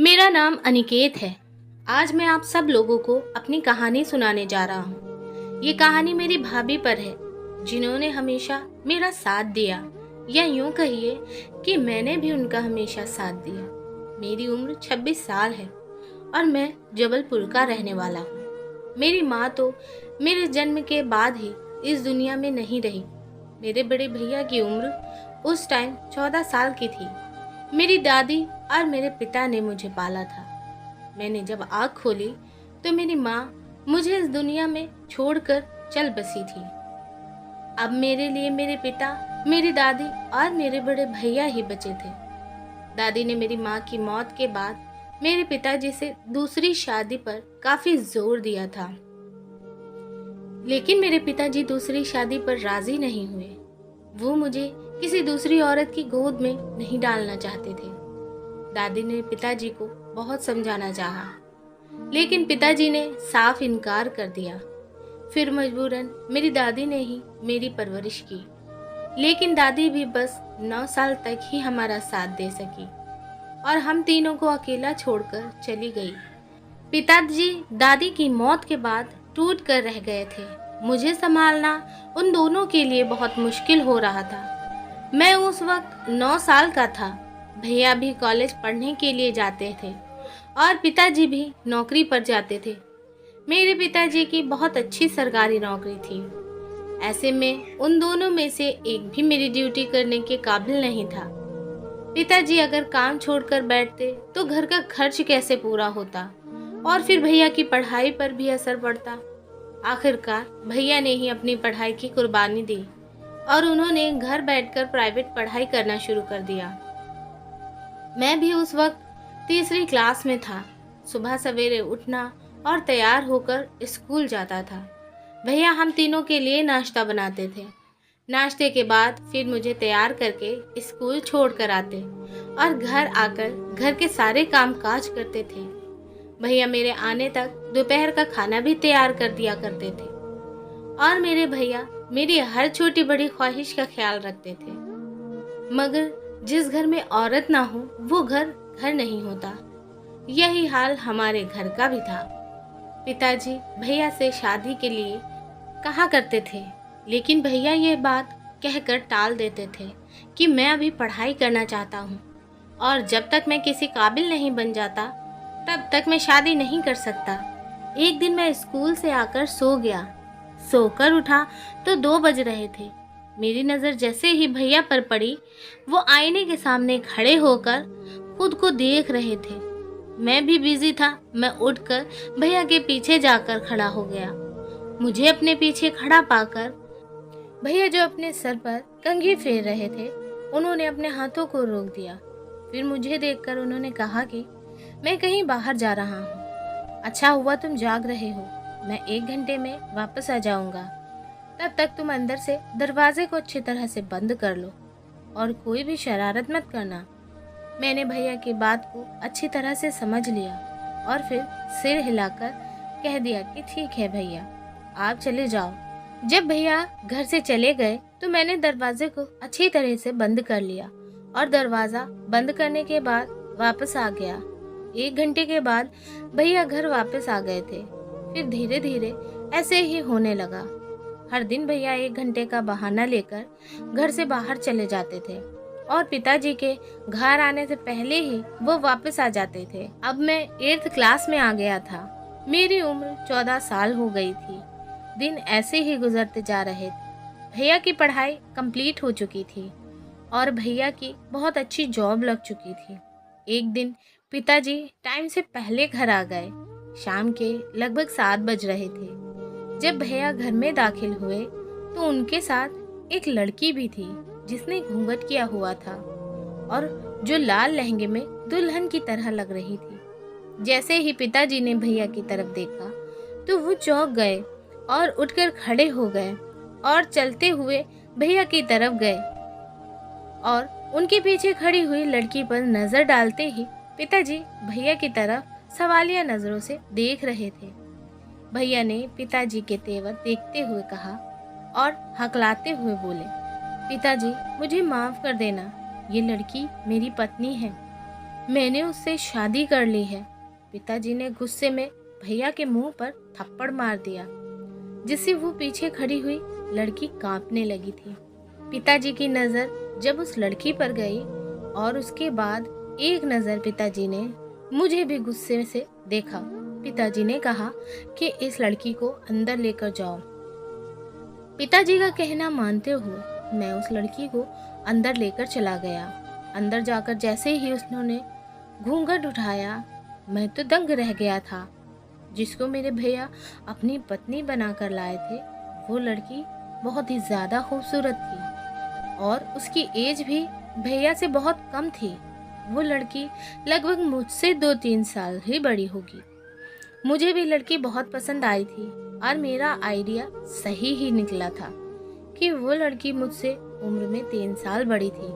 मेरा नाम अनिकेत है। आज मैं आप सब लोगों को अपनी कहानी सुनाने जा रहा हूँ। ये कहानी मेरी भाभी पर है, जिन्होंने हमेशा मेरा साथ दिया, या यूं कहिए कि मैंने भी उनका हमेशा साथ दिया। मेरी उम्र 26 साल है और मैं जबलपुर का रहने वाला हूँ। मेरी माँ तो मेरे जन्म के बाद ही इस दुनिया में नहीं रही। मेरे बड़े भैया की उम्र उस टाइम 14 साल की थी। मेरी दादी और मेरे पिता ने मुझे पाला था। मैंने जब आँख खोली तो मेरी माँ मुझे इस दुनिया में छोड़कर चल बसी थी। अब मेरे लिए मेरे पिता, मेरी दादी और मेरे बड़े भैया ही बचे थे। दादी ने मेरी माँ की मौत के बाद मेरे पिताजी से दूसरी शादी पर काफी जोर दिया था, लेकिन मेरे पिताजी दूसरी शादी पर राजी नहीं हुए। वो मुझे किसी दूसरी औरत की गोद में नहीं डालना चाहते थे। दादी ने पिताजी को बहुत समझाना चाहा, लेकिन पिताजी ने साफ इनकार कर दिया। फिर मजबूरन मेरी दादी ने ही मेरी परवरिश की, लेकिन दादी भी बस 9 साल तक ही हमारा साथ दे सकी और हम तीनों को अकेला छोड़कर चली गई। पिताजी दादी की मौत के बाद टूट कर रह गए थे। मुझे संभालना उन दोनों के लिए बहुत मुश्किल हो रहा था। मैं उस वक्त 9 साल का था। भैया भी कॉलेज पढ़ने के लिए जाते थे और पिताजी भी नौकरी पर जाते थे। मेरे पिताजी की बहुत अच्छी सरकारी नौकरी थी। ऐसे में उन दोनों में से एक भी मेरी ड्यूटी करने के काबिल नहीं था। पिताजी अगर काम छोड़कर बैठते तो घर का खर्च कैसे पूरा होता और फिर भैया की पढ़ाई पर भी असर पड़ता। आखिरकार भैया ने ही अपनी पढ़ाई की कुर्बानी दी और उन्होंने घर बैठकर प्राइवेट पढ़ाई करना शुरू कर दिया। मैं भी उस वक्त तीसरी क्लास में था। सुबह सवेरे उठना और तैयार होकर स्कूल जाता था। भैया हम तीनों के लिए नाश्ता बनाते थे। नाश्ते के बाद फिर मुझे तैयार करके स्कूल छोड़ कर आते और घर आकर घर के सारे काम काज करते थे। भैया मेरे आने तक दोपहर का खाना भी तैयार कर दिया करते थे और मेरे भैया मेरी हर छोटी बड़ी ख्वाहिश का ख्याल रखते थे। मगर जिस घर में औरत ना हो वो घर घर नहीं होता। यही हाल हमारे घर का भी था। पिताजी भैया से शादी के लिए कहा करते थे, लेकिन भैया ये बात कहकर टाल देते थे कि मैं अभी पढ़ाई करना चाहता हूँ और जब तक मैं किसी काबिल नहीं बन जाता तब तक मैं शादी नहीं कर सकता। एक दिन मैं स्कूल से आकर सो गया। सोकर उठा तो 2 बज रहे थे। मेरी नज़र जैसे ही भैया पर पड़ी, वो आईने के सामने खड़े होकर खुद को देख रहे थे। मैं भी बिजी था। मैं उठकर भैया के पीछे जाकर खड़ा हो गया। मुझे अपने पीछे खड़ा पाकर भैया जो अपने सर पर कंघी फेर रहे थे, उन्होंने अपने हाथों को रोक दिया। फिर मुझे देखकर उन्होंने कहा कि मैं कहीं बाहर जा रहा हूँ। अच्छा हुआ तुम जाग रहे हो। मैं 1 घंटे में वापस आ जाऊंगा। तब तक तुम अंदर से दरवाजे को अच्छी तरह से बंद कर लो और कोई भी शरारत मत करना। मैंने भैया की बात को अच्छी तरह से समझ लिया और फिर सिर हिलाकर कह दिया कि ठीक है भैया, आप चले जाओ। जब भैया घर से चले गए तो मैंने दरवाजे को अच्छी तरह से बंद कर लिया और दरवाज़ा बंद करने के बाद वापस आ गया। 1 घंटे के बाद भैया घर वापस आ गए थे। फिर धीरे धीरे ऐसे ही होने लगा। हर दिन भैया 1 घंटे का बहाना लेकर घर से बाहर चले जाते थे और पिताजी के घर आने से पहले ही वो वापस आ जाते थे। अब मैं 8th क्लास में आ गया था। मेरी उम्र 14 साल हो गई थी। दिन ऐसे ही गुजरते जा रहे थे। भैया की पढ़ाई कंप्लीट हो चुकी थी और भैया की बहुत अच्छी जॉब लग चुकी थी। एक दिन पिताजी टाइम से पहले घर आ गए। शाम के लगभग 7 बज रहे थे। जब भैया घर में दाखिल हुए तो उनके साथ एक लड़की भी थी जिसने घूंघट किया हुआ था और जो लाल लहंगे में दुल्हन की तरह लग रही थी। जैसे ही पिताजी ने भैया की तरफ देखा तो वो चौंक गए और उठकर खड़े हो गए और चलते हुए भैया की तरफ गए और उनके पीछे खड़ी हुई लड़की पर नजर डालते ही पिताजी भैया की तरफ सवालिया नजरों से देख रहे थे। भैया ने पिताजी के तेवर देखते हुए कहा और हकलाते हुए बोले, पिताजी मुझे माफ कर देना, ये लड़की मेरी पत्नी है। मैंने उससे शादी कर ली है। पिताजी ने गुस्से में भैया के मुंह पर थप्पड़ मार दिया, जिससे वो पीछे खड़ी हुई लड़की कांपने लगी थी। पिताजी की नज़र जब उस लड़की पर गई और उसके बाद एक नज़र पिताजी ने मुझे भी गुस्से से देखा। पिताजी ने कहा कि इस लड़की को अंदर लेकर जाओ। पिताजी का कहना मानते हुए मैं उस लड़की को अंदर लेकर चला गया। अंदर जाकर जैसे ही उसने घूंघट उठाया, मैं तो दंग रह गया था। जिसको मेरे भैया अपनी पत्नी बनाकर लाए थे, वो लड़की बहुत ही ज़्यादा खूबसूरत थी और उसकी एज भी भैया से बहुत कम थी। वो लड़की लगभग मुझसे 2-3 साल ही बड़ी होगी। मुझे भी लड़की बहुत पसंद आई थी और मेरा आइडिया सही ही निकला था कि वो लड़की मुझसे उम्र में 3 साल बड़ी थी।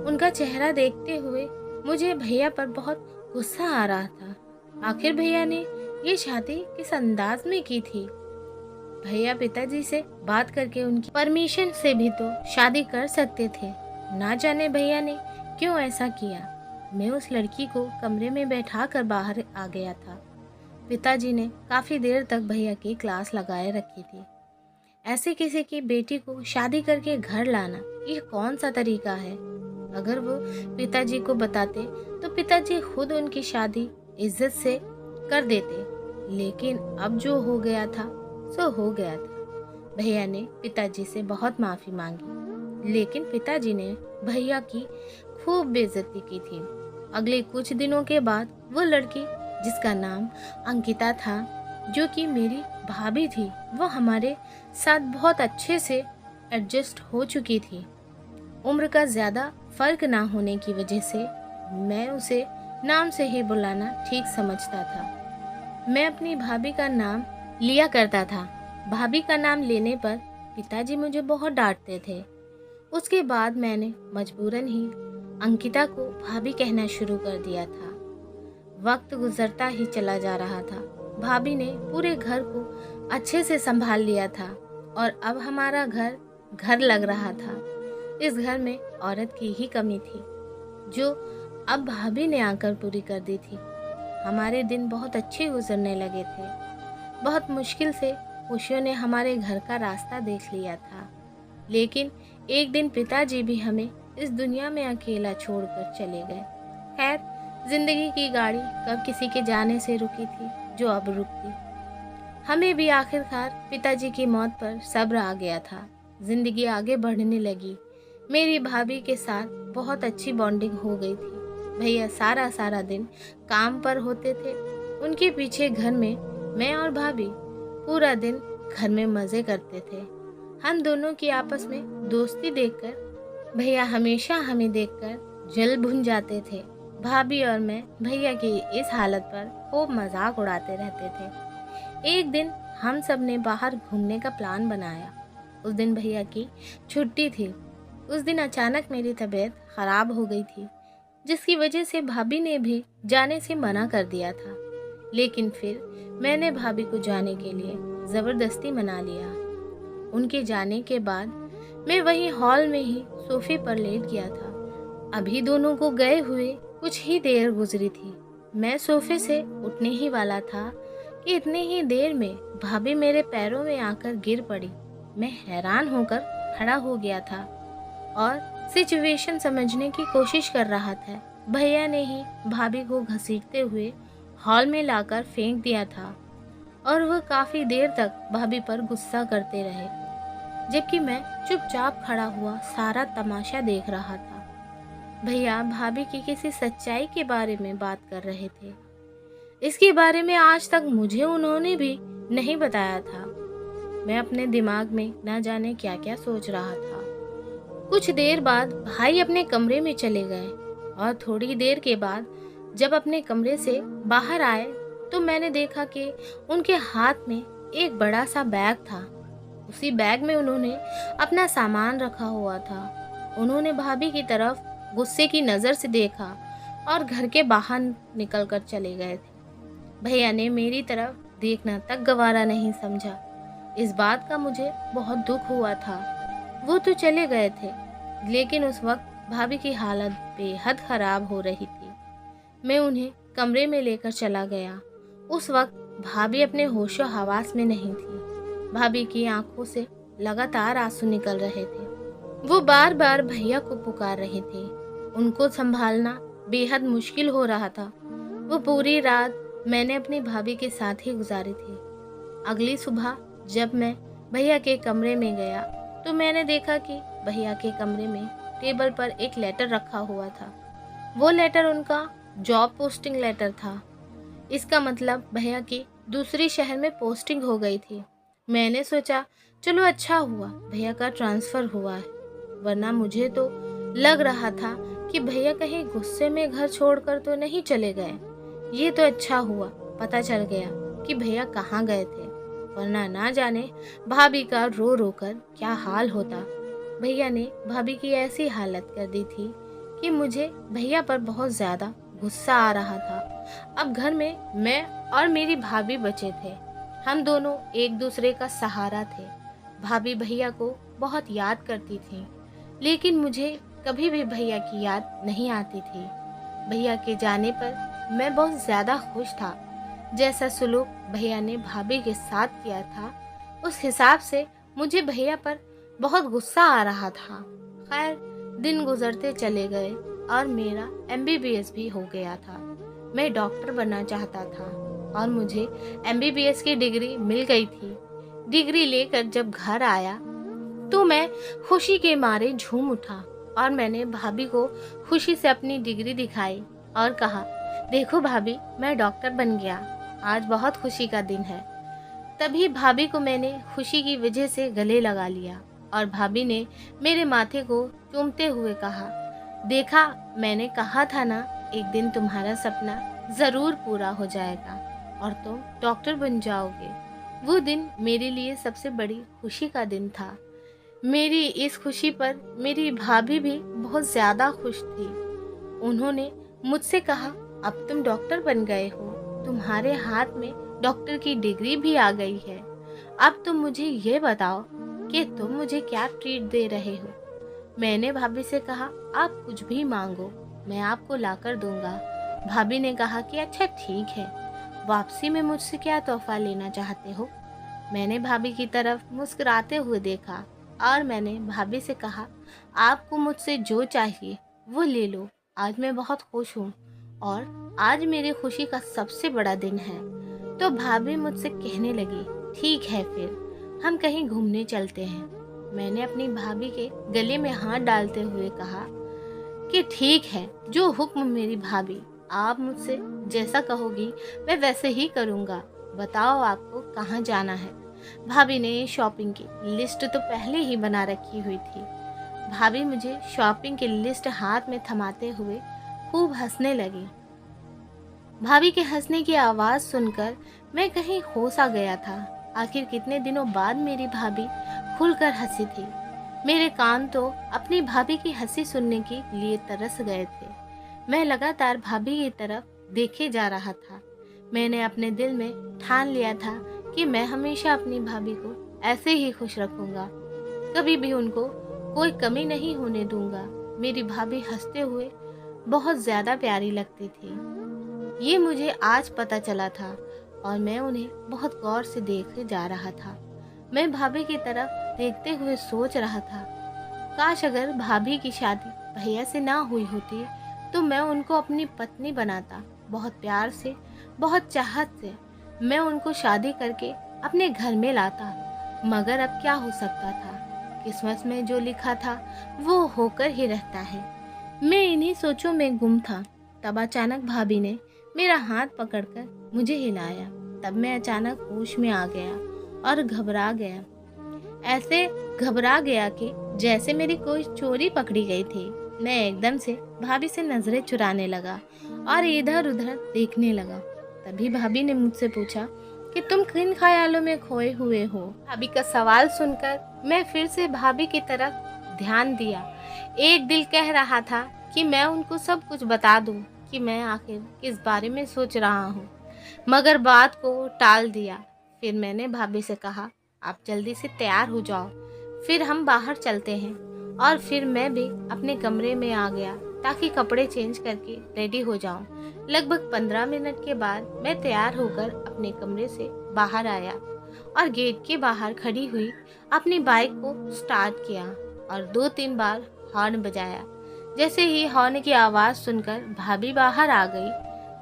उनका चेहरा देखते हुए मुझे भैया पर बहुत गुस्सा आ रहा था। आखिर भैया ने ये शादी किस अंदाज में की थी? भैया पिताजी से बात करके उनकी परमिशन से भी तो शादी कर सकते थे। ना जाने भैया ने क्यों ऐसा किया। मैं उस लड़की को कमरे में बैठा कर बाहर आ गया था। पिताजी ने काफ़ी देर तक भैया की क्लास लगाए रखी थी। ऐसे किसी की बेटी को शादी करके घर लाना, ये कौन सा तरीका है? अगर वो पिताजी को बताते तो पिताजी खुद उनकी शादी इज्जत से कर देते। लेकिन अब जो हो गया था सो हो गया था। भैया ने पिताजी से बहुत माफ़ी मांगी, लेकिन पिताजी ने भैया की खूब बेइज्जती की थी। अगले कुछ दिनों के बाद वो लड़की, जिसका नाम अंकिता था, जो कि मेरी भाभी थी, वो हमारे साथ बहुत अच्छे से एडजस्ट हो चुकी थी। उम्र का ज़्यादा फर्क ना होने की वजह से मैं उसे नाम से ही बुलाना ठीक समझता था। मैं अपनी भाभी का नाम लिया करता था। भाभी का नाम लेने पर पिताजी मुझे बहुत डांटते थे। उसके बाद मैंने मजबूरन ही अंकिता को भाभी कहना शुरू कर दिया था। वक्त गुजरता ही चला जा रहा था। भाभी ने पूरे घर को अच्छे से संभाल लिया था और अब हमारा घर घर लग रहा था। इस घर में औरत की ही कमी थी, जो अब भाभी ने आकर पूरी कर दी थी। हमारे दिन बहुत अच्छे गुजरने लगे थे। बहुत मुश्किल से खुशियों ने हमारे घर का रास्ता देख लिया था। लेकिन एक दिन पिताजी भी हमें इस दुनिया में अकेला छोड़कर चले गए। खैर, जिंदगी की गाड़ी कब किसी के जाने से रुकी थी जो अब रुकती। हमें भी आखिरकार पिताजी की मौत पर सब्र आ गया था। जिंदगी आगे बढ़ने लगी। मेरी भाभी के साथ बहुत अच्छी बॉन्डिंग हो गई थी। भैया सारा सारा दिन काम पर होते थे। उनके पीछे घर में मैं और भाभी पूरा दिन घर में मज़े करते थे। हम दोनों की आपस में दोस्ती देखकर भैया हमेशा हमें देखकर जल भुन जाते थे। भाभी और मैं भैया की इस हालत पर खूब मजाक उड़ाते रहते थे। एक दिन हम सब ने बाहर घूमने का प्लान बनाया। उस दिन भैया की छुट्टी थी। उस दिन अचानक मेरी तबीयत ख़राब हो गई थी, जिसकी वजह से भाभी ने भी जाने से मना कर दिया था। लेकिन फिर मैंने भाभी को जाने के लिए ज़बरदस्ती मना लिया। उनके जाने के बाद मैं वहीं हॉल में ही सोफे पर लेट गया था। अभी दोनों को गए हुए कुछ ही देर गुजरी थी। मैं सोफे से उठने ही वाला था कि इतने ही देर में भाभी मेरे पैरों में आकर गिर पड़ी। मैं हैरान होकर खड़ा हो गया था और सिचुएशन समझने की कोशिश कर रहा था। भैया ने ही भाभी को घसीटते हुए हॉल में लाकर फेंक दिया था और वह काफ़ी देर तक भाभी पर गुस्सा करते रहे, जबकि मैं चुपचाप खड़ा हुआ सारा तमाशा देख रहा था। भैया भाभी की किसी सच्चाई के बारे में बात कर रहे थे। इसके बारे में आज तक मुझे उन्होंने भी नहीं बताया था। मैं अपने दिमाग में न जाने क्या क्या सोच रहा था। कुछ देर बाद भाई अपने कमरे में चले गए और थोड़ी देर के बाद जब अपने कमरे से बाहर आए तो मैंने देखा कि उनके हाथ में एक बड़ा सा बैग था। उसी बैग में उन्होंने अपना सामान रखा हुआ था। उन्होंने भाभी की तरफ गुस्से की नज़र से देखा और घर के बाहर निकलकर चले गए थे। भैया ने मेरी तरफ देखना तक गवारा नहीं समझा। इस बात का मुझे बहुत दुख हुआ था। वो तो चले गए थे, लेकिन उस वक्त भाभी की हालत बेहद ख़राब हो रही थी। मैं उन्हें कमरे में लेकर चला गया। उस वक्त भाभी अपने होशो हवास में नहीं थी। भाभी की आंखों से लगातार आंसू निकल रहे थे। वो बार बार भैया को पुकार रहे थे। उनको संभालना बेहद मुश्किल हो रहा था। वो पूरी रात मैंने अपनी भाभी के साथ ही गुजारी थी। अगली सुबह जब मैं भैया के कमरे में गया तो मैंने देखा कि भैया के कमरे में टेबल पर एक लेटर रखा हुआ था। वो लेटर उनका जॉब पोस्टिंग लेटर था। इसका मतलब भैया की दूसरी शहर में पोस्टिंग हो गई थी। मैंने सोचा चलो अच्छा हुआ भैया का ट्रांसफ़र हुआ है, वरना मुझे तो लग रहा था कि भैया कहीं गुस्से में घर छोड़कर तो नहीं चले गए। ये तो अच्छा हुआ पता चल गया कि भैया कहाँ गए थे, वरना ना जाने भाभी का रो रो कर क्या हाल होता। भैया ने भाभी की ऐसी हालत कर दी थी कि मुझे भैया पर बहुत ज़्यादा गुस्सा आ रहा था। अब घर में मैं और मेरी भाभी बचे थे। हम दोनों एक दूसरे का सहारा थे। भाभी भैया को बहुत याद करती थी, लेकिन मुझे कभी भी भैया की याद नहीं आती थी। भैया के जाने पर मैं बहुत ज़्यादा खुश था। जैसा सुलूक भैया ने भाभी के साथ किया था, उस हिसाब से मुझे भैया पर बहुत गुस्सा आ रहा था। खैर, दिन गुजरते चले गए और मेरा एमबीबीएस भी हो गया था। मैं डॉक्टर बनना चाहता था और मुझे एमबीबीएस की डिग्री मिल गई थी। डिग्री लेकर जब घर आया तो मैं खुशी के मारे झूम उठा और मैंने भाभी को खुशी से अपनी डिग्री दिखाई और कहा, देखो भाभी, मैं डॉक्टर बन गया। आज बहुत खुशी का दिन है। तभी भाभी को मैंने खुशी की वजह से गले लगा लिया और भाभी ने मेरे माथे को चूमते हुए कहा, देखा, मैंने कहा था ना, एक दिन तुम्हारा सपना ज़रूर पूरा हो जाएगा और तुम डॉक्टर बन जाओगे। वो दिन मेरे लिए सबसे बड़ी खुशी का दिन था। मेरी इस खुशी पर मेरी भाभी भी बहुत ज़्यादा खुश थी। उन्होंने मुझसे कहा, अब तुम डॉक्टर बन गए हो, तुम्हारे हाथ में डॉक्टर की डिग्री भी आ गई है। अब तुम मुझे ये बताओ कि तुम मुझे क्या ट्रीट दे रहे हो। मैंने भाभी से कहा, आप कुछ भी मांगो, मैं आपको लाकर दूंगा। भाभी ने कहा कि अच्छा ठीक है, वापसी में मुझसे क्या तोहफा लेना चाहते हो। मैंने भाभी की तरफ मुस्कुराते हुए देखा और मैंने भाभी से कहा, आपको मुझसे जो चाहिए वो ले लो। आज मैं बहुत खुश हूँ और आज मेरी खुशी का सबसे बड़ा दिन है। तो भाभी मुझसे कहने लगी, ठीक है, फिर हम कहीं घूमने चलते हैं। मैंने अपनी भाभी के गले में हाथ डालते हुए कहा कि ठीक है, जो हुक्म मेरी भाभी, आप मुझसे जैसा कहोगी मैं वैसे ही करूँगा। बताओ आपको कहाँ जाना है। भाभी ने शॉपिंग की लिस्ट तो पहले ही बना रखी हुई थी। भाभी मुझे शॉपिंग की लिस्ट हाथ में थमाते हुए खूब हंसने लगी। भाभी के हंसने की आवाज़ सुनकर मैं कहीं होश आ गया था। आखिर कितने दिनों बाद मेरी भाभी खुलकर हंसी थी। मेरे कान तो अपनी भाभी की हंसी सुनने के लिए तरस गए थे। मैं लगातार भाभी की तरफ देखे जा रहा था। मैंने अपने दिल में ठान लिया था कि मैं हमेशा अपनी भाभी को ऐसे ही खुश रखूंगा, कभी भी उनको कोई कमी नहीं होने दूंगा। मेरी भाभी हंसते हुए बहुत ज़्यादा प्यारी लगती थी। ये मुझे आज पता चला था और मैं उन्हें बहुत गौर से देखे जा रहा था। मैं भाभी की तरफ देखते हुए सोच रहा था, काश अगर भाभी की शादी भैया से ना हुई होती तो मैं उनको अपनी पत्नी बनाता। बहुत प्यार से, बहुत चाहत से मैं उनको शादी करके अपने घर में लाता। मगर अब क्या हो सकता था, किस्मत में जो लिखा था वो होकर ही रहता है। मैं इन्हीं सोचों में गुम था। तब अचानक भाभी ने मेरा हाथ पकड़कर मुझे हिलाया। तब मैं अचानक होश में आ गया और घबरा गया। ऐसे घबरा गया कि जैसे मेरी कोई चोरी पकड़ी गई थी। मैं एकदम से भाभी से नजरें चुराने लगा और इधर उधर देखने लगा। तभी भाभी ने मुझसे पूछा कि तुम किन ख्यालों में खोए हुए हो। भाभी का सवाल सुनकर मैं फिर से भाभी की तरफ ध्यान दिया। एक दिल कह रहा था कि मैं उनको सब कुछ बता दूं कि मैं आखिर किस बारे में सोच रहा हूँ, मगर बात को टाल दिया। फिर मैंने भाभी से कहा, आप जल्दी से तैयार हो जाओ, फिर हम बाहर चलते हैं। और फिर मैं भी अपने कमरे में आ गया ताकि कपड़े चेंज करके रेडी हो जाऊं। लगभग 15 मिनट के बाद मैं तैयार होकर अपने कमरे से बाहर आया और गेट के बाहर खड़ी हुई अपनी बाइक को स्टार्ट किया और 2-3 बार हॉर्न बजाया। जैसे ही हॉर्न की आवाज़ सुनकर भाभी बाहर आ गई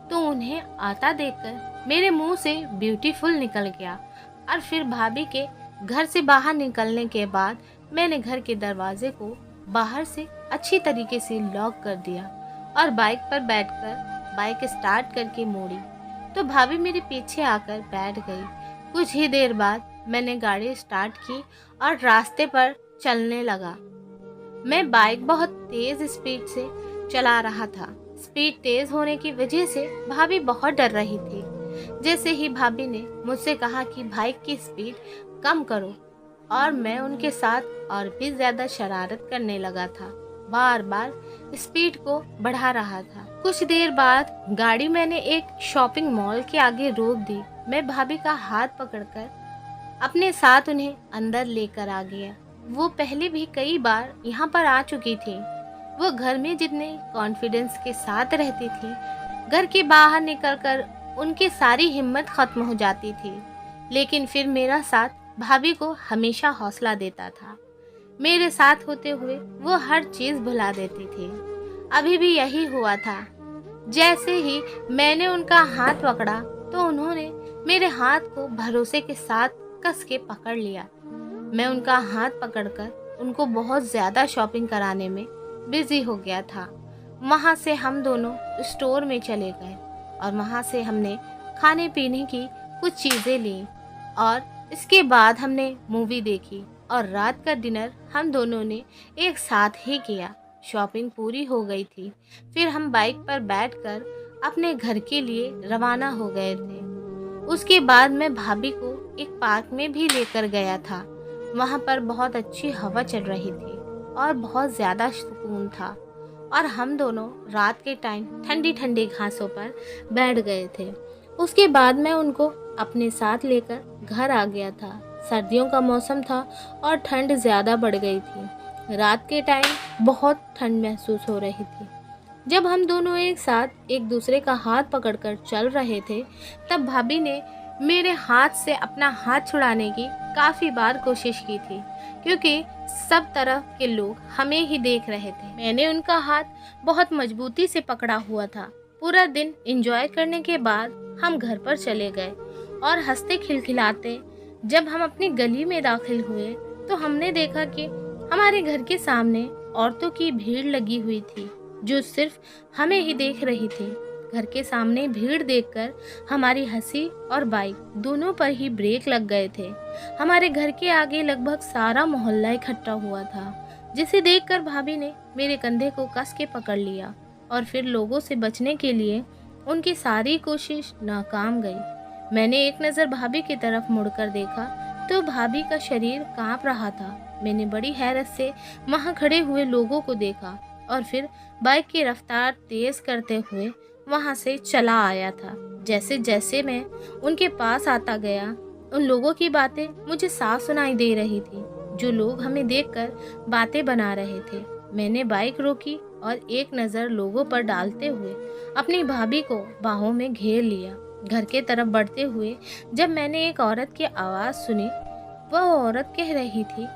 तो उन्हें आता देखकर मेरे मुंह से ब्यूटीफुल निकल गया। और फिर भाभी के घर से बाहर निकलने के बाद मैंने घर के दरवाजे को बाहर से अच्छी तरीके से लॉक कर दिया और बाइक पर बैठकर बाइक स्टार्ट करके मोड़ी तो भाभी मेरे पीछे आकर बैठ गई। कुछ ही देर बाद मैंने गाड़ी स्टार्ट की और रास्ते पर चलने लगा। मैं बाइक बहुत तेज स्पीड से चला रहा था। स्पीड तेज होने की वजह से भाभी बहुत डर रही थी। जैसे ही भाभी ने मुझसे कहा कि बाइक की स्पीड कम करो और मैं उनके साथ और भी ज्यादा शरारत करने लगा था। बार बार स्पीड को बढ़ा रहा था। कुछ देर बाद गाड़ी मैंने एक शॉपिंग मॉल के आगे रोक दी। मैं भाभी का हाथ पकड़कर अपने साथ उन्हें अंदर लेकर आ गया। वो पहले भी कई बार यहाँ पर आ चुकी थी। वो घर में जितने कॉन्फिडेंस के साथ रहती थी, घर के बाहर निकलकर उनकी सारी हिम्मत खत्म हो जाती थी। लेकिन फिर मेरा साथ भाभी को हमेशा हौसला देता था। मेरे साथ होते हुए वो हर चीज भुला देती थी। अभी भी यही हुआ था। जैसे ही मैंने उनका हाथ पकड़ा तो उन्होंने मेरे हाथ को भरोसे के साथ कस के पकड़ लिया। मैं उनका हाथ पकड़कर उनको बहुत ज्यादा शॉपिंग कराने में बिजी हो गया था। वहाँ से हम दोनों स्टोर में चले गए और वहाँ से हमने खाने पीने की कुछ चीज़ें ली और इसके बाद हमने मूवी देखी और रात का डिनर हम दोनों ने एक साथ ही किया। शॉपिंग पूरी हो गई थी। फिर हम बाइक पर बैठकर अपने घर के लिए रवाना हो गए थे। उसके बाद मैं भाभी को एक पार्क में भी लेकर गया था। वहाँ पर बहुत अच्छी हवा चल रही थी और बहुत ज़्यादा सुकून था और हम दोनों रात के टाइम ठंडी ठंडी घासों पर बैठ गए थे। उसके बाद मैं उनको अपने साथ लेकर घर आ गया था। सर्दियों का मौसम था और ठंड ज़्यादा बढ़ गई थी। रात के टाइम बहुत ठंड महसूस हो रही थी। जब हम दोनों एक साथ एक दूसरे का हाथ पकड़कर चल रहे थे तब भाभी ने मेरे हाथ से अपना हाथ छुड़ाने की काफ़ी बार कोशिश की थी, क्योंकि सब तरह के लोग हमें ही देख रहे थे। मैंने उनका हाथ बहुत मजबूती से पकड़ा हुआ था। पूरा दिन एंजॉय करने के बाद हम घर पर चले गए और हंसते खिलखिलाते जब हम अपनी गली में दाखिल हुए तो हमने देखा कि हमारे घर के सामने औरतों की भीड़ लगी हुई थी जो सिर्फ हमें ही देख रही थी। घर के सामने भीड़ देखकर हमारी हंसी और बाइक दोनों पर ही ब्रेक लग गए थे। हमारे घर के आगे लगभग सारा मोहल्ला इकट्ठा हुआ था, जिसे देखकर भाभी ने मेरे कंधे को कस के पकड़ लिया और फिर लोगों से बचने के लिए उनकी सारी कोशिश नाकाम गई। मैंने एक नज़र भाभी की तरफ मुड़कर देखा तो भाभी का शरीर कांप रहा था। मैंने बड़ी हैरत से वहां खड़े हुए लोगों को देखा और फिर बाइक की रफ्तार तेज करते हुए वहां से चला आया था। जैसे जैसे मैं उनके पास आता गया उन लोगों की बातें मुझे साफ सुनाई दे रही थी, जो लोग हमें देखकर बातें बना रहे थे। मैंने बाइक रोकी और एक नज़र लोगों पर डालते हुए अपनी भाभी को बाहों में घेर लिया। घर के तरफ बढ़ते हुए जब मैंने एक औरत की आवाज़ सुनी, वह औरत कह रही थी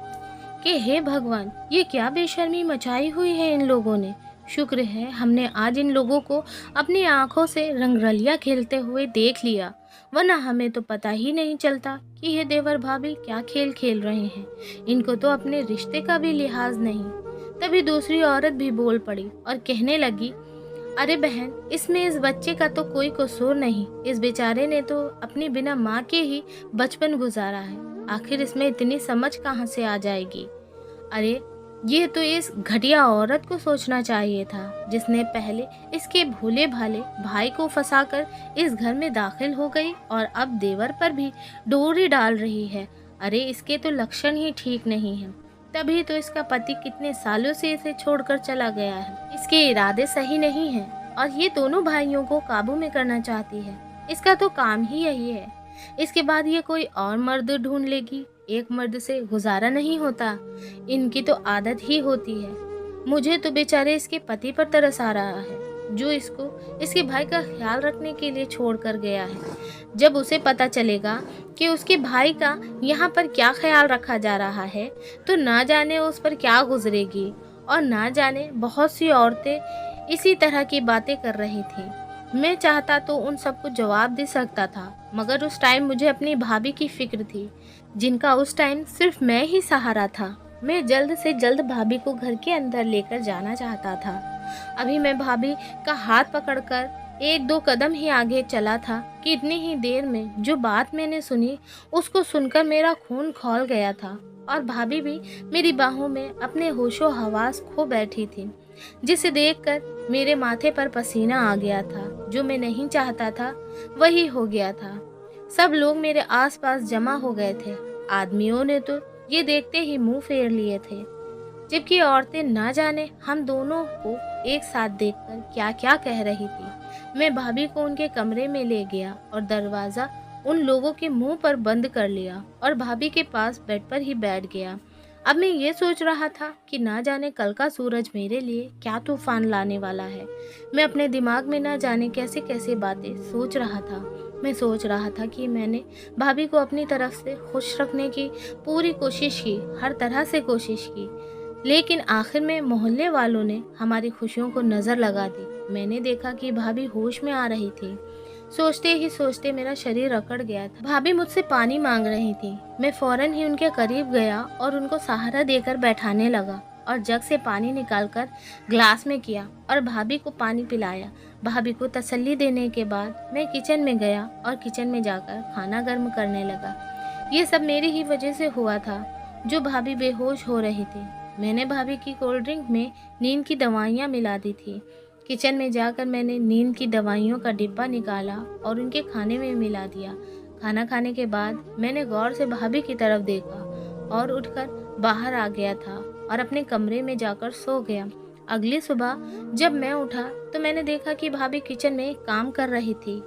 कि हे भगवान, ये क्या बेशर्मी मचाई हुई है इन लोगों ने। शुक्र है हमने आज इन लोगों को अपनी आंखों से रंगरलिया खेलते हुए देख लिया, वरना हमें तो पता ही नहीं चलता कि ये देवर भाभी क्या खेल खेल रहे हैं। इनको तो अपने रिश्ते का भी लिहाज नहीं। तभी दूसरी औरत भी बोल पड़ी और कहने लगी, अरे बहन, इसमें इस बच्चे का तो कोई कसूर नहीं। इस बेचारे ने तो अपनी बिना माँ के ही बचपन गुजारा है। आखिर इसमें इतनी समझ कहाँ से आ जाएगी। अरे ये तो इस घटिया औरत को सोचना चाहिए था, जिसने पहले इसके भोले भाले भाई को फंसाकर इस घर में दाखिल हो गई और अब देवर पर भी डोरी डाल रही है। अरे इसके तो लक्षण ही ठीक नहीं है। तभी तो इसका पति कितने सालों से इसे छोड़कर चला गया है। इसके इरादे सही नहीं हैं और ये दोनों भाइयों को काबू में करना चाहती है। इसका तो काम ही यही है। इसके बाद ये कोई और मर्द ढूंढ लेगी। एक मर्द से गुजारा नहीं होता। इनकी तो आदत ही होती है। मुझे तो बेचारे इसके पति पर तरस आ रहा है, जो इसको इसके भाई का ख्याल रखने के लिए छोड़ कर गया है। जब उसे पता चलेगा कि उसके भाई का यहाँ पर क्या ख्याल रखा जा रहा है, तो ना जाने उस पर क्या गुजरेगी, और ना जाने बहुत सी औरतें इसी तरह की बातें कर रही थी। मैं चाहता तो उन सबको जवाब दे सकता था, मगर उस टाइम मुझे अपनी भाभी की फिक्र थी, जिनका उस टाइम सिर्फ मैं ही सहारा था। मैं जल्द से जल्द भाभी को घर के अंदर लेकर जाना चाहता था। अभी मैं भाभी का हाथ पकड़कर एक दो कदम ही आगे चला था कि इतनी ही देर में जो बात मैंने सुनी, उसको सुनकर मेरा खून खौल गया था, और भाभी भी मेरी बाहों में अपने होशो हवास खो बैठी थी, जिसे देखकर मेरे माथे पर पसीना आ गया था। जो मैं नहीं चाहता था वही हो गया था। सब लोग मेरे आसपास जमा हो गए थे। आदमियों ने तो ये देखते ही मुंह फेर लिए थे, जबकि औरतें ना जाने हम दोनों को एक साथ देखकर क्या क्या कह रही थी। मैं भाभी को उनके कमरे में ले गया और दरवाज़ा उन लोगों के मुंह पर बंद कर लिया, और भाभी के पास बेड पर ही बैठ गया। अब मैं ये सोच रहा था कि ना जाने कल का सूरज मेरे लिए क्या तूफान लाने वाला है। मैं अपने दिमाग में ना जाने कैसे कैसे बातें सोच रहा था। मैं सोच रहा था कि मैंने भाभी को अपनी तरफ से खुश रखने की पूरी कोशिश की, हर तरह से कोशिश की, लेकिन आखिर में मोहल्ले वालों ने हमारी खुशियों को नज़र लगा दी। मैंने देखा कि भाभी होश में आ रही थी। सोचते ही सोचते मेरा शरीर अकड़ गया था। भाभी मुझसे पानी मांग रही थी। मैं फौरन ही उनके करीब गया और उनको सहारा देकर बैठाने लगा, और जग से पानी निकालकर ग्लास में किया और भाभी को पानी पिलाया। भाभी को तसल्ली देने के बाद मैं किचन में गया और किचन में जाकर खाना गर्म करने लगा। ये सब मेरी ही वजह से हुआ था, जो भाभी बेहोश हो रही थी। मैंने भाभी की कोल्ड ड्रिंक में नींद की दवाइयाँ मिला दी थी। किचन में जाकर मैंने नींद की दवाइयों का डिब्बा निकाला और उनके खाने में मिला दिया। खाना खाने के बाद मैंने गौर से भाभी की तरफ देखा और उठकर बाहर आ गया था और अपने कमरे में जाकर सो गया। अगली सुबह जब मैं उठा तो मैंने देखा कि भाभी किचन में काम कर रही थी,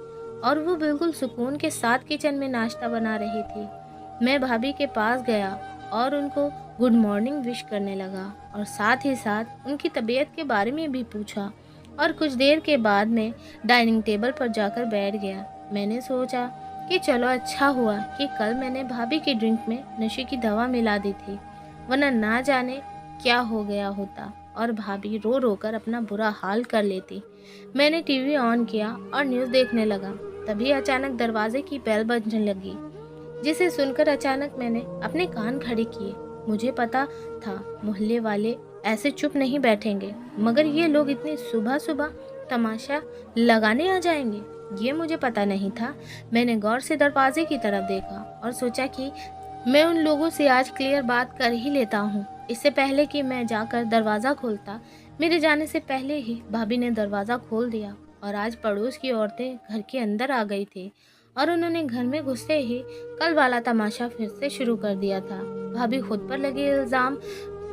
और वो बिल्कुल सुकून के साथ किचन में नाश्ता बना रही थी। मैं भाभी के पास गया और उनको गुड मॉर्निंग विश करने लगा, और साथ ही साथ उनकी तबीयत के बारे में भी पूछा। और कुछ देर के बाद मैं डाइनिंग टेबल पर जाकर बैठ गया। मैंने सोचा कि चलो अच्छा हुआ कि कल मैंने भाभी की ड्रिंक में नशे की दवा मिला दी थी, वरना ना जाने क्या हो गया होता और भाभी रो रो कर अपना बुरा हाल कर लेती। मैंने टीवी ऑन किया और न्यूज़ देखने लगा। तभी अचानक दरवाजे की बेल बजने लगी, जिसे सुनकर अचानक मैंने अपने कान खड़े किए। मुझे पता था मोहल्ले वाले ऐसे चुप नहीं बैठेंगे, मगर ये लोग इतनी सुबह सुबह तमाशा लगाने आ जाएंगे, ये मुझे पता नहीं था। मैंने गौर से दरवाजे की तरफ देखा और सोचा कि मैं उन लोगों से आज क्लियर बात कर ही लेता हूँ। इससे पहले कि मैं जाकर दरवाज़ा खोलता, मेरे जाने से पहले ही भाभी ने दरवाज़ा खोल दिया, और आज पड़ोस की औरतें घर के अंदर आ गई थी, और उन्होंने घर में घुसते ही कल वाला तमाशा फिर से शुरू कर दिया था। भाभी खुद पर लगे इल्ज़ाम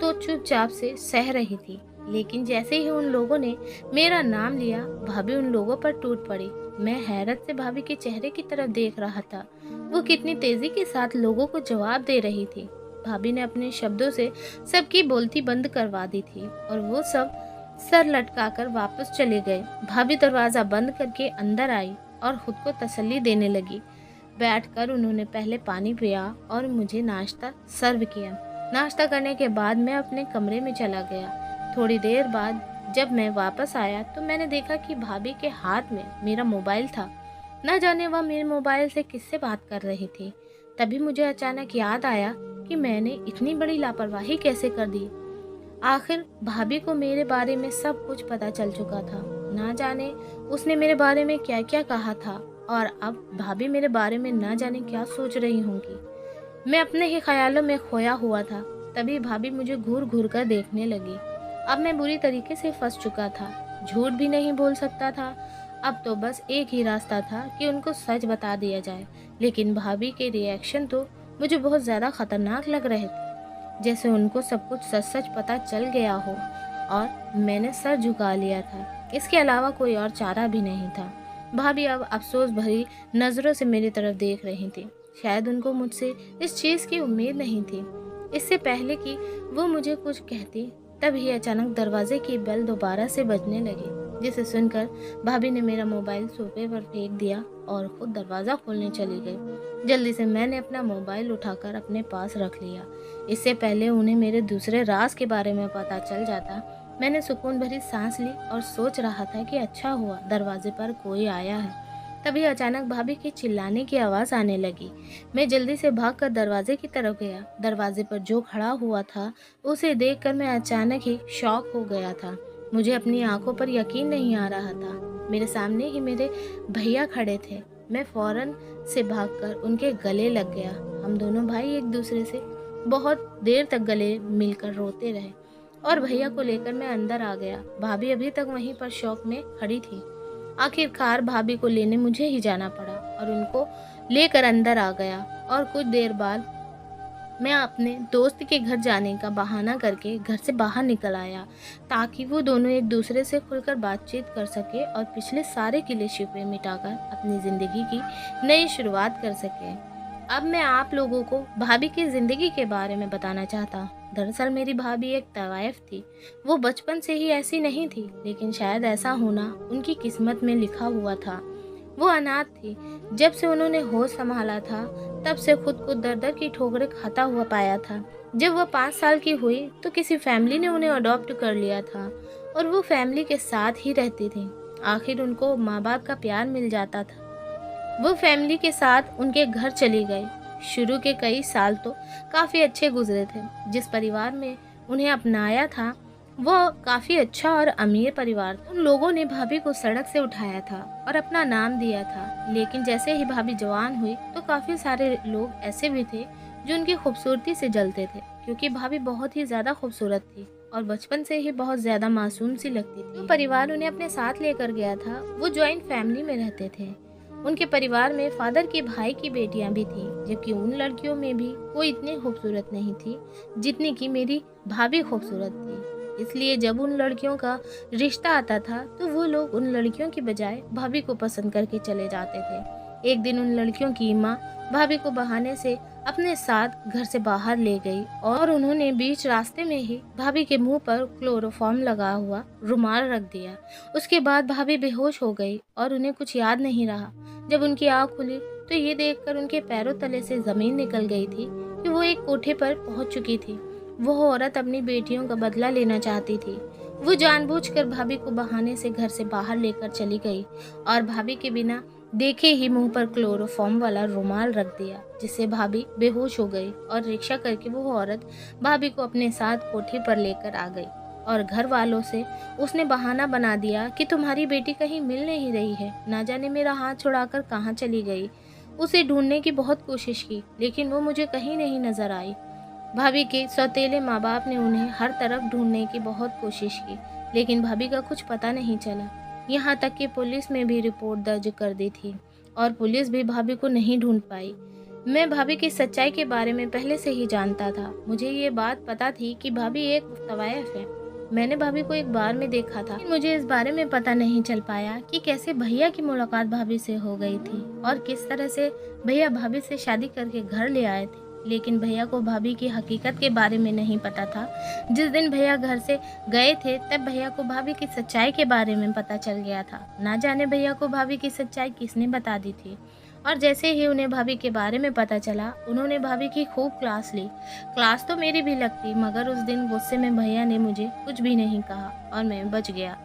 तो चुपचाप से सह रही थी, लेकिन जैसे ही उन लोगों ने मेरा नाम लिया, भाभी उन लोगों पर टूट पड़ी। मैं हैरत से भाभी के चेहरे की तरफ देख रहा था। वो कितनी तेजी के साथ लोगों को जवाब दे रही थी। भाभी ने अपने शब्दों से सबकी बोलती बंद करवा दी थी, और वो सब सर लटकाकर वापस चले गए। भाभी दरवाज़ा बंद करके अंदर आई और खुद को तसल्ली देने लगी। बैठकर उन्होंने पहले पानी पिया और मुझे नाश्ता सर्व किया। नाश्ता करने के बाद मैं अपने कमरे में चला गया। थोड़ी देर बाद जब मैं वापस आया तो मैंने देखा कि भाभी के हाथ में मेरा मोबाइल था। न जाने वह मेरे मोबाइल से किससे बात कर रही थी। तभी मुझे अचानक याद आया कि मैंने इतनी बड़ी लापरवाही कैसे कर दी। आखिर भाभी को मेरे बारे में सब कुछ पता चल चुका था। ना जाने उसने मेरे बारे में क्या क्या कहा था, और अब भाभी मेरे बारे में ना जाने क्या सोच रही होंगी। मैं अपने ही ख्यालों में खोया हुआ था। तभी भाभी मुझे घूर घूर कर देखने लगी। अब मैं बुरी तरीके से फंस चुका था। झूठ भी नहीं बोल सकता था। अब तो बस एक ही रास्ता था कि उनको सच बता दिया जाए। लेकिन भाभी के रिएक्शन तो मुझे बहुत ज़्यादा खतरनाक लग रहे थे, जैसे उनको सब कुछ सच सच पता चल गया हो, और मैंने सर झुका लिया था। इसके अलावा कोई और चारा भी नहीं था। भाभी अब अफसोस भरी नज़रों से मेरी तरफ देख रही थी। शायद उनको मुझसे इस चीज़ की उम्मीद नहीं थी। इससे पहले कि वो मुझे कुछ कहती, तभी अचानक दरवाजे की बेल दोबारा से बजने लगी, जिसे सुनकर भाभी ने मेरा मोबाइल सोफे पर फेंक दिया और खुद दरवाज़ा खोलने चली गई। जल्दी से मैंने अपना मोबाइल उठाकर अपने पास रख लिया। इससे पहले उन्हें मेरे दूसरे राज के बारे में पता चल जाता, मैंने सुकून भरी सांस ली और सोच रहा था कि अच्छा हुआ दरवाजे पर कोई आया है। तभी अचानक भाभी की चिल्लाने की आवाज़ आने लगी। मैं जल्दी से भागकर दरवाजे की तरफ गया। दरवाजे पर जो खड़ा हुआ था उसे देखकर मैं अचानक ही शॉक हो गया था। मुझे अपनी आंखों पर यकीन नहीं आ रहा था। मेरे सामने ही मेरे भैया खड़े थे। मैं फौरन से भागकर उनके गले लग गया। हम दोनों भाई एक दूसरे से बहुत देर तक गले मिलकर रोते रहे और भैया को लेकर मैं अंदर आ गया। भाभी अभी तक वहीं पर शॉक में खड़ी थी। आखिरकार भाभी को लेने मुझे ही जाना पड़ा और उनको लेकर अंदर आ गया और कुछ देर बाद मैं अपने दोस्त के घर जाने का बहाना करके घर से बाहर निकल आया, ताकि वो दोनों एक दूसरे से खुलकर बातचीत कर सके और पिछले सारे गिले शिकवे मिटाकर अपनी ज़िंदगी की नई शुरुआत कर सके। अब मैं आप लोगों को भाभी की ज़िंदगी के बारे में बताना चाहता हूँ। दरअसल मेरी भाभी एक तवायफ थी। वो बचपन से ही ऐसी नहीं थी, लेकिन शायद ऐसा होना उनकी किस्मत में लिखा हुआ था। वो अनाथ थी। जब से उन्होंने होश संभाला था, तब से खुद को दर दर की ठोकरें खाता हुआ पाया था। जब वह 5 साल की हुई तो किसी फैमिली ने उन्हें अडॉप्ट कर लिया था और वो फैमिली के साथ ही रहती थी। आखिर उनको माँ बाप का प्यार मिल जाता था। वो फैमिली के साथ उनके घर चली गई। शुरू के कई साल तो काफ़ी अच्छे गुजरे थे। जिस परिवार में उन्हें अपनाया था वो काफ़ी अच्छा और अमीर परिवार था। उन लोगों ने भाभी को सड़क से उठाया था और अपना नाम दिया था। लेकिन जैसे ही भाभी जवान हुई तो काफ़ी सारे लोग ऐसे भी थे जो उनकी खूबसूरती से जलते थे, क्योंकि भाभी बहुत ही ज़्यादा खूबसूरत थी और बचपन से ही बहुत ज़्यादा मासूम सी लगती थी। परिवार उन्हें अपने साथ लेकर गया था। वो जॉइंट फैमिली में रहते थे। उनके परिवार में फादर के भाई की बेटियां भी थीं, जबकि उन लड़कियों में भी कोई इतनी खूबसूरत नहीं थी जितनी कि मेरी भाभी खूबसूरत थी। इसलिए जब उन लड़कियों का रिश्ता आता था तो वो लोग उन लड़कियों की बजाय भाभी को पसंद करके चले जाते थे। एक दिन उन लड़कियों की माँ भाभी को बहाने से अपने साथ घर से बाहर ले गई और उन्होंने बीच रास्ते में ही भाभी के मुंह पर क्लोरोफॉर्म लगा हुआ रुमाल रख दिया। उसके बाद भाभी बेहोश हो गई और उन्हें कुछ याद नहीं रहा। जब उनकी आँख खुली तो ये देखकर उनके पैरों तले से जमीन निकल गई थी कि वो एक कोठे पर पहुंच चुकी थी। वो औरत अपनी बेटियों का बदला लेना चाहती थी। वो जानबूझकर भाभी को बहाने से घर से बाहर लेकर चली गई और भाभी के बिना देखे ही मुंह पर क्लोरोफॉर्म वाला रुमाल रख दिया, जिससे भाभी बेहोश हो गई और रिक्शा करके वो औरत भाभी को अपने साथ कोठे पर लेकर आ गई और घर वालों से उसने बहाना बना दिया कि तुम्हारी बेटी कहीं मिल नहीं रही है, ना जाने मेरा हाथ छुड़ाकर कहाँ चली गई। उसे ढूंढने की बहुत कोशिश की, लेकिन वो मुझे कहीं नहीं नजर आई। भाभी के सौतेले माँ बाप ने उन्हें हर तरफ ढूंढने की बहुत कोशिश की, लेकिन भाभी का कुछ पता नहीं चला। यहाँ तक कि पुलिस में भी रिपोर्ट दर्ज कर दी थी और पुलिस भी भाभी को नहीं ढूंढ पाई। मैं भाभी की सच्चाई के बारे में पहले से ही जानता था। मुझे ये बात पता थी कि भाभी एक तवायफ है। मैंने भाभी को एक बार में देखा था। मुझे इस बारे में पता नहीं चल पाया कि कैसे भैया की मुलाकात भाभी से हो गई थी और किस तरह से भैया भाभी से शादी करके घर ले आए थे। लेकिन भैया को भाभी की हकीकत के बारे में नहीं पता था। जिस दिन भैया घर से गए थे तब भैया को भाभी की सच्चाई के बारे में पता चल गया था। ना जाने भैया को भाभी की सच्चाई किसने बता दी थी। और जैसे ही उन्हें भाभी के बारे में पता चला, उन्होंने भाभी की खूब क्लास ली। क्लास तो मेरी भी लगती, मगर उस दिन गुस्से में भैया ने मुझे कुछ भी नहीं कहा और मैं बच गया।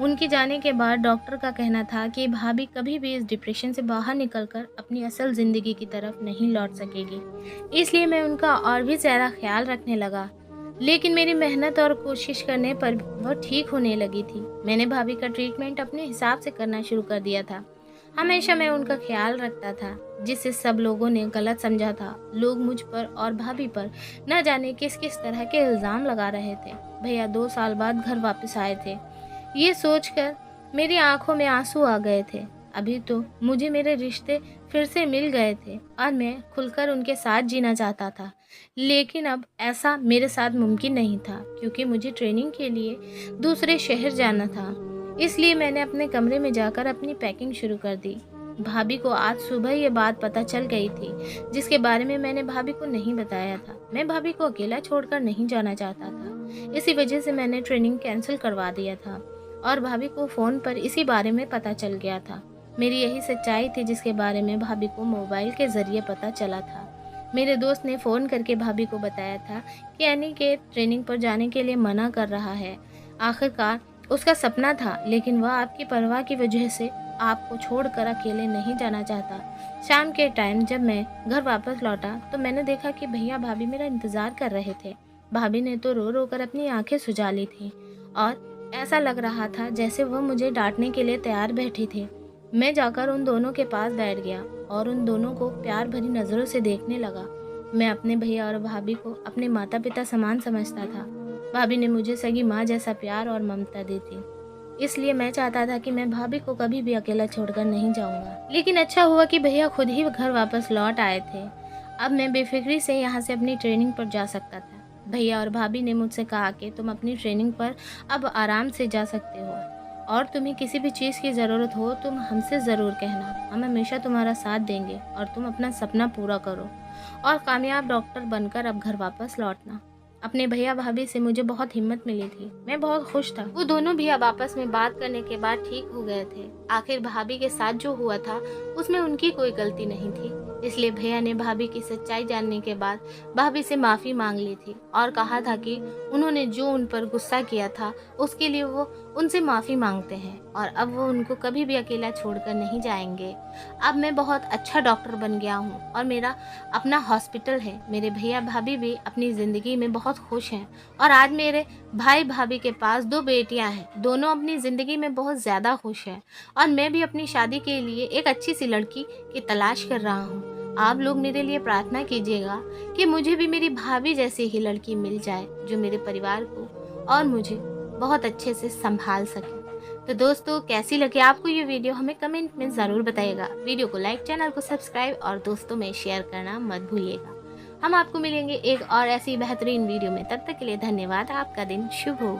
उनके जाने के बाद डॉक्टर का कहना था कि भाभी कभी भी इस डिप्रेशन से बाहर निकलकर अपनी असल ज़िंदगी की तरफ नहीं लौट सकेगी। इसलिए मैं उनका और भी ज़्यादा ख्याल रखने लगा। लेकिन मेरी मेहनत और कोशिश करने पर वह ठीक होने लगी थी। मैंने भाभी का ट्रीटमेंट अपने हिसाब से करना शुरू कर दिया था। हमेशा मैं उनका ख्याल रखता था, जिसे सब लोगों ने गलत समझा था। लोग मुझ पर और भाभी पर न जाने किस किस तरह के इल्ज़ाम लगा रहे थे। भैया 2 साल बाद घर वापस आए थे। ये सोचकर मेरी आंखों में आंसू आ गए थे। अभी तो मुझे मेरे रिश्ते फिर से मिल गए थे और मैं खुलकर उनके साथ जीना चाहता था। लेकिन अब ऐसा मेरे साथ मुमकिन नहीं था, क्योंकि मुझे ट्रेनिंग के लिए दूसरे शहर जाना था। इसलिए मैंने अपने कमरे में जाकर अपनी पैकिंग शुरू कर दी। भाभी को आज सुबह ये बात पता चल गई थी, जिसके बारे में मैंने भाभी को नहीं बताया था। मैं भाभी को अकेला छोड़कर नहीं जाना चाहता था। इसी वजह से मैंने ट्रेनिंग कैंसिल करवा दिया था और भाभी को फ़ोन पर इसी बारे में पता चल गया था। मेरी यही सच्चाई थी जिसके बारे में भाभी को मोबाइल के ज़रिए पता चला था। मेरे दोस्त ने फ़ोन करके भाभी को बताया था कि एनी के ट्रेनिंग पर जाने के लिए मना कर रहा है। आखिरकार उसका सपना था, लेकिन वह आपकी परवाह की वजह से आपको छोड़कर अकेले नहीं जाना चाहता। शाम के टाइम जब मैं घर वापस लौटा तो मैंने देखा कि भैया भाभी मेरा इंतज़ार कर रहे थे। भाभी ने तो रो रो कर अपनी आंखें सुझा ली थी और ऐसा लग रहा था जैसे वह मुझे डांटने के लिए तैयार बैठी थी। मैं जाकर उन दोनों के पास बैठ गया और उन दोनों को प्यार भरी नज़रों से देखने लगा। मैं अपने भैया और भाभी को अपने माता पिता समान समझता था। भाभी ने मुझे सगी माँ जैसा प्यार और ममता दी थी, इसलिए मैं चाहता था कि मैं भाभी को कभी भी अकेला छोड़कर नहीं जाऊंगा। लेकिन अच्छा हुआ कि भैया खुद ही घर वापस लौट आए थे। अब मैं बेफिक्री से यहाँ से अपनी ट्रेनिंग पर जा सकता था। भैया और भाभी ने मुझसे कहा कि तुम अपनी ट्रेनिंग पर अब आराम से जा सकते हो और तुम्हें किसी भी चीज़ की ज़रूरत हो तुम हमसे ज़रूर कहना। हम हमेशा तुम्हारा साथ देंगे और तुम अपना सपना पूरा करो और कामयाब डॉक्टर बनकर अब घर वापस लौटना। अपने भैया भाभी से मुझे बहुत हिम्मत मिली थी। मैं बहुत खुश था। वो दोनों भी अब आपस में बात करने के बाद ठीक हो गए थे। आखिर भाभी के साथ जो हुआ था उसमें उनकी कोई गलती नहीं थी, इसलिए भैया ने भाभी की सच्चाई जानने के बाद भाभी से माफ़ी मांग ली थी और कहा था कि उन्होंने जो उन पर गुस्सा किया था उसके लिए वो उनसे माफ़ी मांगते हैं और अब वो उनको कभी भी अकेला छोड़कर नहीं जाएंगे। अब मैं बहुत अच्छा डॉक्टर बन गया हूँ और मेरा अपना हॉस्पिटल है। मेरे भैया भाभी भी अपनी ज़िंदगी में बहुत खुश हैं और आज मेरे भाई भाभी के पास 2 बेटियां हैं। दोनों अपनी ज़िंदगी में बहुत ज़्यादा खुश हैं और मैं भी अपनी शादी के लिए एक अच्छी सी लड़की की तलाश कर रहा हूँ। आप लोग मेरे लिए प्रार्थना कीजिएगा कि मुझे भी मेरी भाभी जैसी ही लड़की मिल जाए जो मेरे परिवार को और मुझे बहुत अच्छे से संभाल सके। तो दोस्तों, कैसी लगी आपको ये वीडियो हमें कमेंट में ज़रूर बताइएगा। वीडियो को लाइक, चैनल को सब्सक्राइब और दोस्तों में शेयर करना मत भूलिएगा। हम आपको मिलेंगे एक और ऐसी बेहतरीन वीडियो में। तब तक के लिए धन्यवाद। आपका दिन शुभ हो।